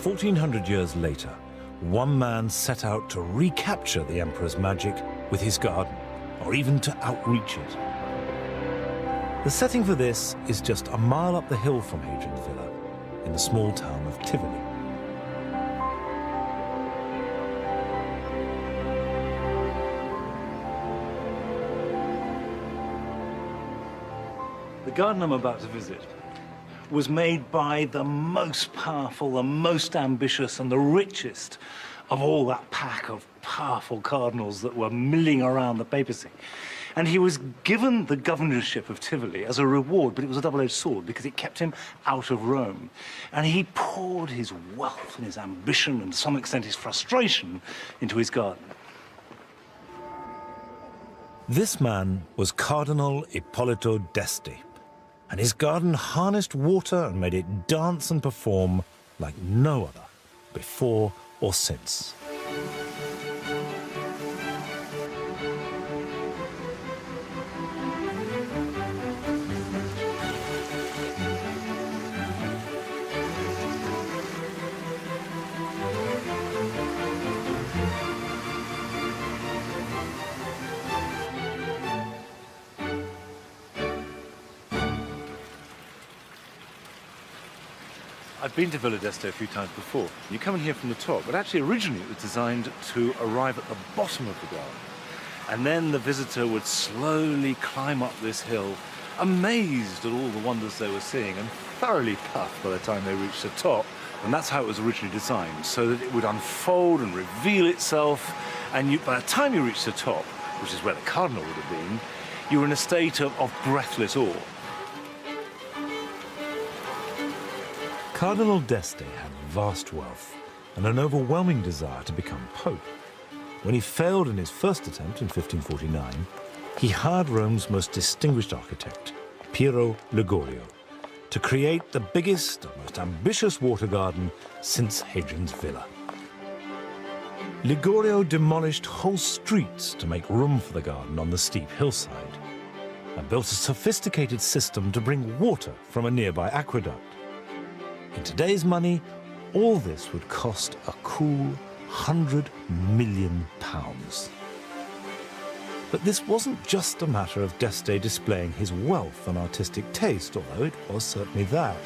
1400 years later, one man set out to recapture the emperor's magic with his garden, or even to outreach it. The setting for this is just a mile up the hill from Hadrian's Villa, in the small town of Tivoli. The garden I'm about to visit was made by the most powerful, the most ambitious, and the richest of all that pack of powerful cardinals that were milling around the papacy. And he was given the governorship of Tivoli as a reward, but it was a double-edged sword because it kept him out of Rome. And he poured his wealth and his ambition and, to some extent, his frustration into his garden. This man was Cardinal Ippolito d'Este, and his garden harnessed water and made it dance and perform like no other, before or since. I've been to Villa d'Este a few times before. You come in here from the top, but actually originally it was designed to arrive at the bottom of the garden. And then the visitor would slowly climb up this hill, amazed at all the wonders they were seeing and thoroughly puffed by the time they reached the top. And that's how it was originally designed, so that it would unfold and reveal itself. And by the time you reached the top, which is where the cardinal would have been, you were in a state of breathless awe. Cardinal d'Este had vast wealth and an overwhelming desire to become pope. When he failed in his first attempt in 1549, he hired Rome's most distinguished architect, Piero Ligorio, to create the biggest and most ambitious water garden since Hadrian's Villa. Ligorio demolished whole streets to make room for the garden on the steep hillside, and built a sophisticated system to bring water from a nearby aqueduct. In today's money, all this would cost a cool £100 million. But this wasn't just a matter of d'Este displaying his wealth and artistic taste, although it was certainly that.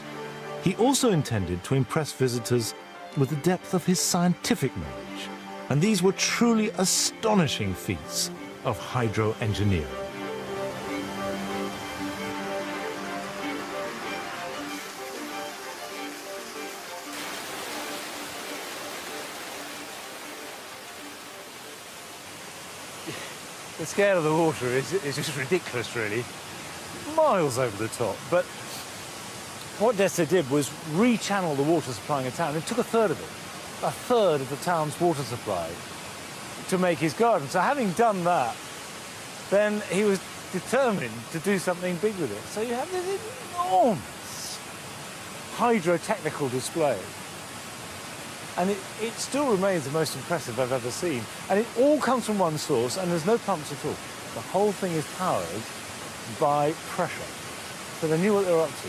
He also intended to impress visitors with the depth of his scientific knowledge, and these were truly astonishing feats of hydroengineering. The scale of the water is just ridiculous, really. Miles over the top. But what d'Este did was rechannel the water supply in the town. It took a third of the town's water supply, to make his garden. So having done that, then he was determined to do something big with it. So you have this enormous hydrotechnical display. And it still remains the most impressive I've ever seen. And it all comes from one source, and there's no pumps at all. The whole thing is powered by pressure. So they knew what they were up to.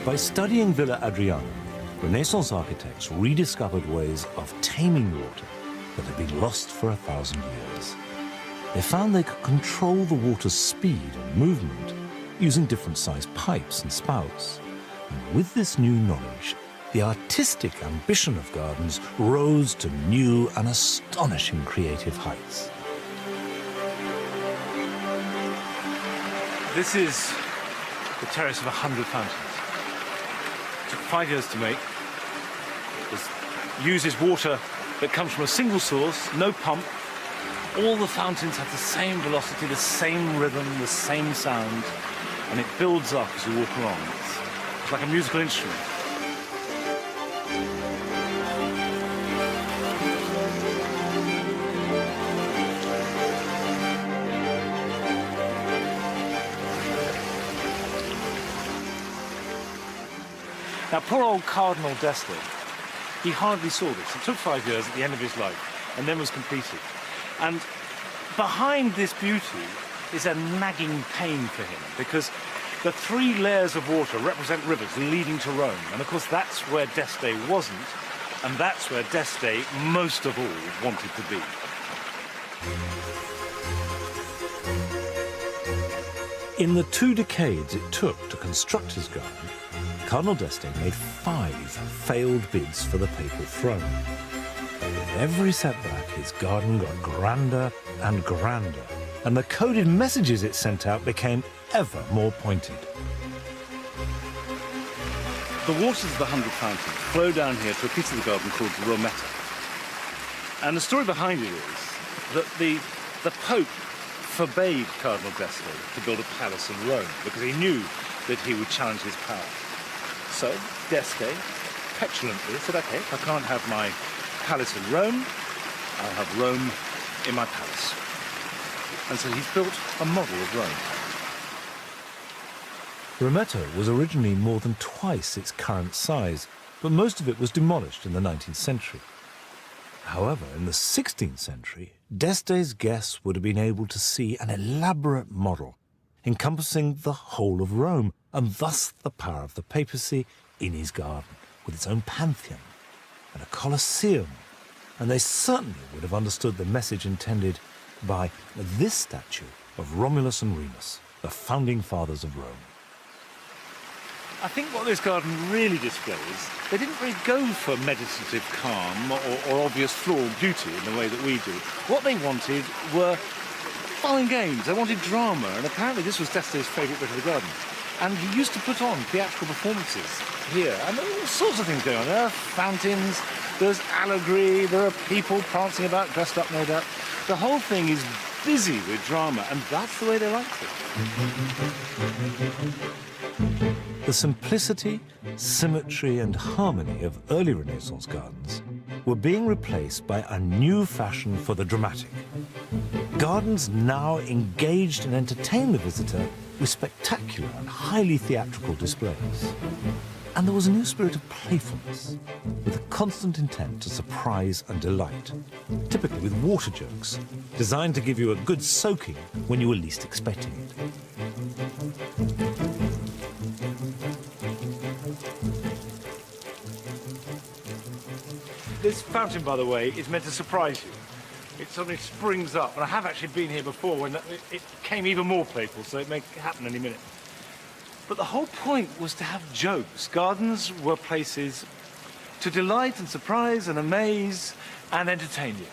By studying Villa Adriana, Renaissance architects rediscovered ways of taming water that had been lost for 1,000 years. They found they could control the water's speed and movement using different sized pipes and spouts. And with this new knowledge, the artistic ambition of gardens rose to new and astonishing creative heights. This is the terrace of 100 fountains. It took 5 years to make. It uses water that comes from a single source, no pump. All the fountains have the same velocity, the same rhythm, the same sound, and it builds up as you walk along. It's like a musical instrument. Now, poor old Cardinal d'Este, he hardly saw this. It took 5 years at the end of his life and then was completed. And behind this beauty is a nagging pain for him, because the 3 layers of water represent rivers leading to Rome. And of course, that's where D'Este wasn't, and that's where D'Este most of all wanted to be. In the 2 decades it took to construct his garden, Cardinal d'Este made 5 failed bids for the papal throne. With every setback, his garden got grander and grander, and the coded messages it sent out became ever more pointed. The waters of the 100 Fountains flow down here to a piece of the garden called the Rometta. And the story behind it is that the Pope forbade Cardinal d'Este to build a palace in Rome because he knew that he would challenge his power. So d'Este petulantly said, OK, if I can't have my palace in Rome, I'll have Rome in my palace. And so he's built a model of Rome. Rometta was originally more than twice its current size, but most of it was demolished in the 19th century. However, in the 16th century, d'Este's guests would have been able to see an elaborate model encompassing the whole of Rome, and thus the power of the papacy in his garden, with its own pantheon and a Colosseum. And they certainly would have understood the message intended by this statue of Romulus and Remus, the founding fathers of Rome. I think what this garden really displays, they didn't really go for meditative calm or obvious floral beauty in the way that we do. What they wanted were fun and games. They wanted drama, and apparently this was d'Este's favourite bit of the garden. And he used to put on theatrical performances here, and there were all sorts of things going on. There are fountains, there's allegory, there are people prancing about, dressed up, no doubt. The whole thing is busy with drama, and that's the way they liked it. The simplicity, symmetry and harmony of early Renaissance gardens were being replaced by a new fashion for the dramatic. Gardens now engaged and entertained the visitor with spectacular and highly theatrical displays. And there was a new spirit of playfulness, with a constant intent to surprise and delight, typically with water jokes, designed to give you a good soaking when you were least expecting it. This fountain, by the way, is meant to surprise you. It suddenly springs up, and I have actually been here before when it came even more playful, so it may happen any minute. But the whole point was to have jokes. Gardens were places to delight and surprise and amaze and entertain you.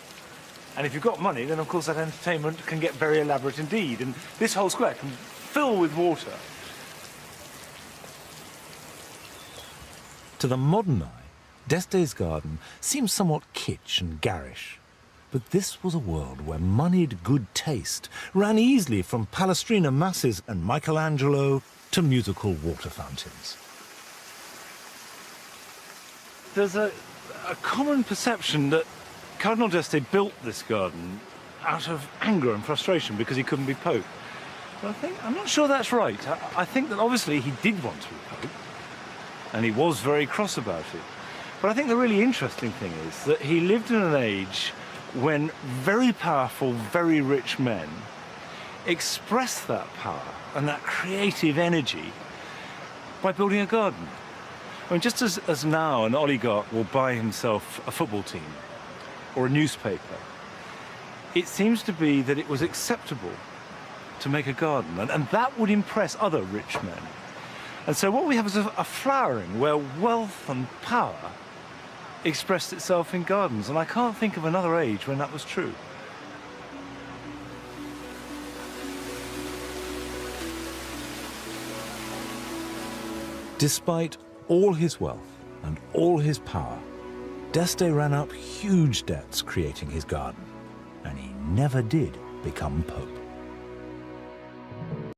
And if you've got money, then of course that entertainment can get very elaborate indeed. And this whole square can fill with water. To the modern eye, d'Este's garden seems somewhat kitsch and garish. But this was a world where moneyed good taste ran easily from Palestrina masses and Michelangelo to musical water fountains. There's a common perception that Cardinal d'Este built this garden out of anger and frustration because he couldn't be Pope. But I'm not sure that's right. I think that obviously he did want to be Pope, and he was very cross about it. But I think the really interesting thing is that he lived in an age when very powerful, very rich men expressed that power and that creative energy by building a garden. I mean, just as now an oligarch will buy himself a football team or a newspaper, it seems to be that it was acceptable to make a garden, and that would impress other rich men. And so what we have is a flowering where wealth and power expressed itself in gardens, and I can't think of another age when that was true. Despite all his wealth and all his power, d'Este ran up huge debts creating his garden, and he never did become Pope.